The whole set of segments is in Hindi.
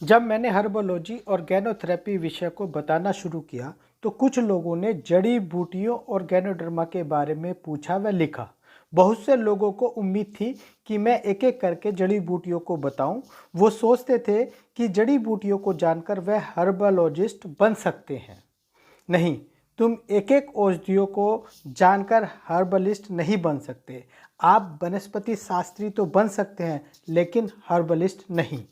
जब मैंने हर्बोलॉजी और गैनोथेरेपी विषय को बताना शुरू किया तो कुछ लोगों ने जड़ी बूटियों और गैनोडर्मा के बारे में पूछा व लिखा। बहुत से लोगों को उम्मीद थी कि मैं एक एक करके जड़ी बूटियों को बताऊं। वो सोचते थे कि जड़ी बूटियों को जानकर वह हर्बोलॉजिस्ट बन सकते हैं। नहीं, तुम एक एक औषधियों को जानकर हर्बलिस्ट नहीं बन सकते। आप वनस्पति शास्त्री तो बन सकते हैं, लेकिन हर्बलिस्ट नहीं।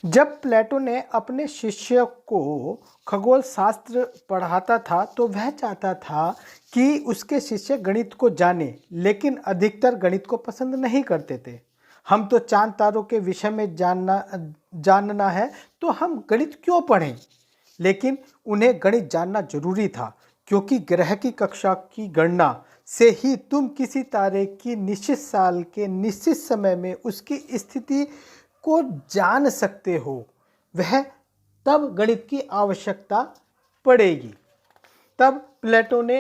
जब प्लेटो ने अपने शिष्य को खगोल शास्त्र पढ़ाता था तो वह चाहता था कि उसके शिष्य गणित को जाने, लेकिन अधिकतर गणित को पसंद नहीं करते थे। हम तो चांद तारों के विषय में जानना है तो हम गणित क्यों पढ़ें? लेकिन उन्हें गणित जानना जरूरी था, क्योंकि ग्रह की कक्षा की गणना से ही तुम किसी तारे की निश्चित साल के निश्चित समय में उसकी स्थिति को जान सकते हो। वह तब गणित की आवश्यकता पड़ेगी। तब प्लेटो ने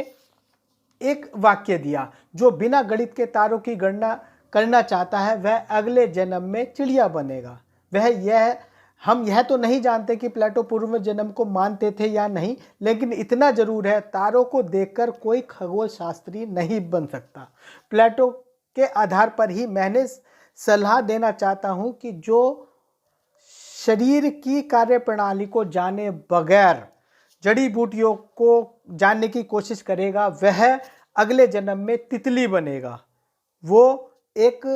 एक वाक्य दिया, जो बिना गणित के तारों की गणना करना चाहता है वह अगले जन्म में चिड़िया बनेगा। हम यह तो नहीं जानते कि प्लेटो पूर्व जन्म को मानते थे या नहीं, लेकिन इतना जरूर है, तारों को देखकर कोई खगोल शास्त्री नहीं बन सकता। प्लेटो के आधार पर ही मैंने सलाह देना चाहता हूं कि जो शरीर की कार्यप्रणाली को जाने बगैर जड़ी बूटियों को जानने की कोशिश करेगा वह अगले जन्म में तितली बनेगा। वो एक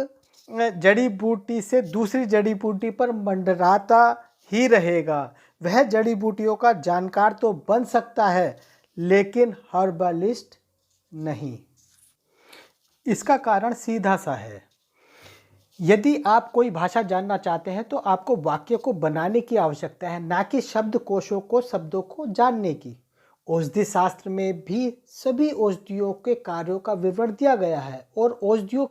जड़ी बूटी से दूसरी जड़ी बूटी पर मंडराता ही रहेगा। वह जड़ी बूटियों का जानकार तो बन सकता है, लेकिन हर्बलिस्ट नहीं। इसका कारण सीधा सा है। यदि आप कोई भाषा जानना चाहते हैं तो आपको वाक्य को बनाने की आवश्यकता है, ना कि शब्दकोशों को शब्दों को जानने की। औषधि शास्त्र में भी सभी औषधियों के कार्यों का विवरण दिया गया है और औषधियों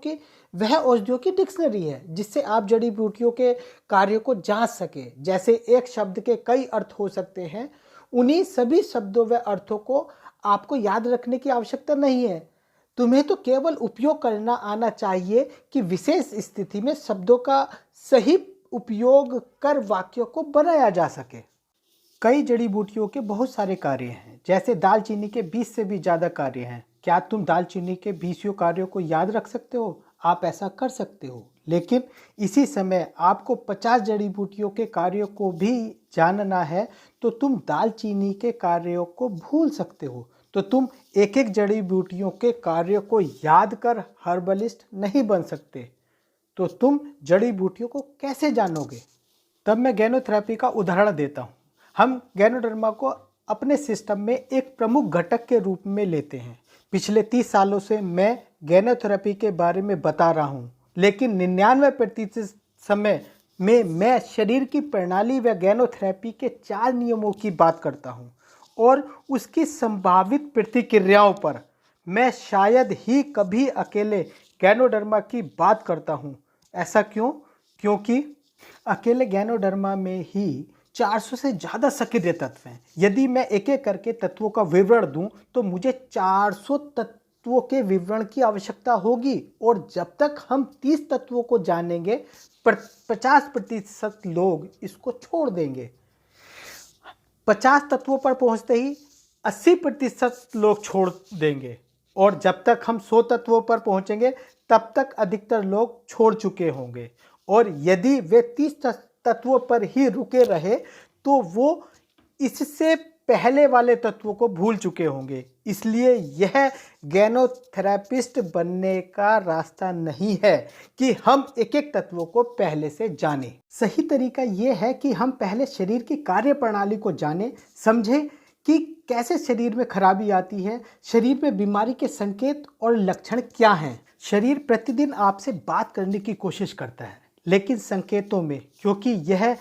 की डिक्शनरी है, जिससे आप जड़ी बूटियों के कार्यों को जान सके। जैसे एक शब्द के कई अर्थ हो सकते हैं, उन्हीं सभी शब्दों व अर्थों को आपको याद रखने की आवश्यकता नहीं है। तुम्हें तो केवल उपयोग करना आना चाहिए कि विशेष स्थिति में शब्दों का सही उपयोग कर वाक्यों को बनाया जा सके। कई जड़ी बूटियों के बहुत सारे कार्य हैं, जैसे दालचीनी के 20 से भी ज़्यादा कार्य हैं। क्या तुम दालचीनी के 20 कार्यों को याद रख सकते हो? आप ऐसा कर सकते हो, लेकिन इसी समय आपको 50 जड़ी बूटियों के कार्यों को भी जानना है तो तुम दालचीनी के कार्यों को भूल सकते हो। तो तुम एक एक जड़ी बूटियों के कार्यों को याद कर हर्बलिस्ट नहीं बन सकते। तो तुम जड़ी बूटियों को कैसे जानोगे? तब मैं गैनोथेरेपी का उदाहरण देता हूँ। हम गैनोडर्मा को अपने सिस्टम में एक प्रमुख घटक के रूप में लेते हैं। पिछले 30 सालों से मैं गैनोथेरेपी के बारे में बता रहा हूँ, लेकिन 99% समय में मैं शरीर की प्रणाली व गैनोथेरेपी के 4 नियमों की बात करता हूँ और उसकी संभावित प्रतिक्रियाओं पर। मैं शायद ही कभी अकेले गैनोडर्मा की बात करता हूँ। ऐसा क्यों? क्योंकि अकेले गैनोडर्मा में ही 400 से ज़्यादा सक्रिय तत्व हैं। यदि मैं एक एक करके तत्वों का विवरण दूं तो मुझे 400 तत्वों के विवरण की आवश्यकता होगी, और जब तक हम 30 तत्वों को जानेंगे 50% लोग इसको छोड़ देंगे। 50 तत्वों पर पहुंचते ही 80% लोग छोड़ देंगे, और जब तक हम 100 तत्वों पर पहुंचेंगे तब तक अधिकतर लोग छोड़ चुके होंगे। और यदि वे 30 तत्वों पर ही रुके रहे तो वो इससे पहले वाले तत्वों को भूल चुके होंगे। इसलिए यह गैनोथेरेपिस्ट बनने का रास्ता नहीं है कि हम एक एक तत्वों को पहले से जानें। सही तरीका यह है कि हम पहले शरीर की कार्यप्रणाली को जानें, समझें कि कैसे शरीर में खराबी आती है, शरीर में बीमारी के संकेत और लक्षण क्या हैं। शरीर प्रतिदिन आपसे बात करने की कोशिश करता है, लेकिन संकेतों में, क्योंकि यह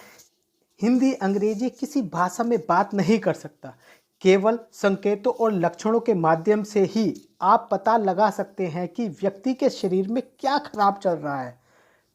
हिंदी अंग्रेजी किसी भाषा में बात नहीं कर सकता। केवल संकेतों और लक्षणों के माध्यम से ही आप पता लगा सकते हैं कि व्यक्ति के शरीर में क्या खराब चल रहा है।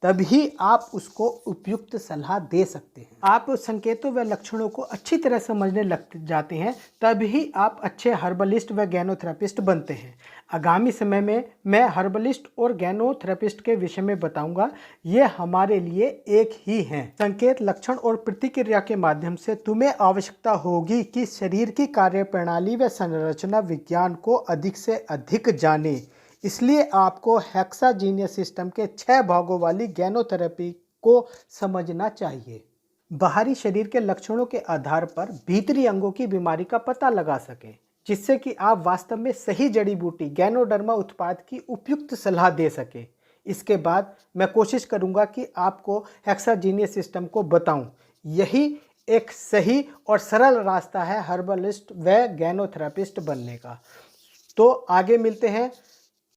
तभी आप उसको उपयुक्त सलाह दे सकते हैं। आप संकेतों व लक्षणों को अच्छी तरह समझने लग जाते हैं, तभी आप अच्छे हर्बलिस्ट व गैनोथेरेपिस्ट बनते हैं। आगामी समय में मैं हर्बलिस्ट और गैनोथेरेपिस्ट के विषय में बताऊंगा। ये हमारे लिए एक ही हैं। संकेत, लक्षण और प्रतिक्रिया के माध्यम से तुम्हें आवश्यकता होगी कि शरीर की कार्यप्रणाली व संरचना विज्ञान को अधिक से अधिक जाने। इसलिए आपको हेक्साजीनियस सिस्टम के 6 भागों वाली गैनोथेरेपी को समझना चाहिए। बाहरी शरीर के लक्षणों के आधार पर भीतरी अंगों की बीमारी का पता लगा सकें, जिससे कि आप वास्तव में सही जड़ी बूटी गैनोडर्मा उत्पाद की उपयुक्त सलाह दे सकें। इसके बाद मैं कोशिश करूंगा कि आपको हेक्साजीनियस सिस्टम को बताऊं। यही एक सही और सरल रास्ता है हर्बलिस्ट व गैनोथेरेपिस्ट बनने का। तो आगे मिलते हैं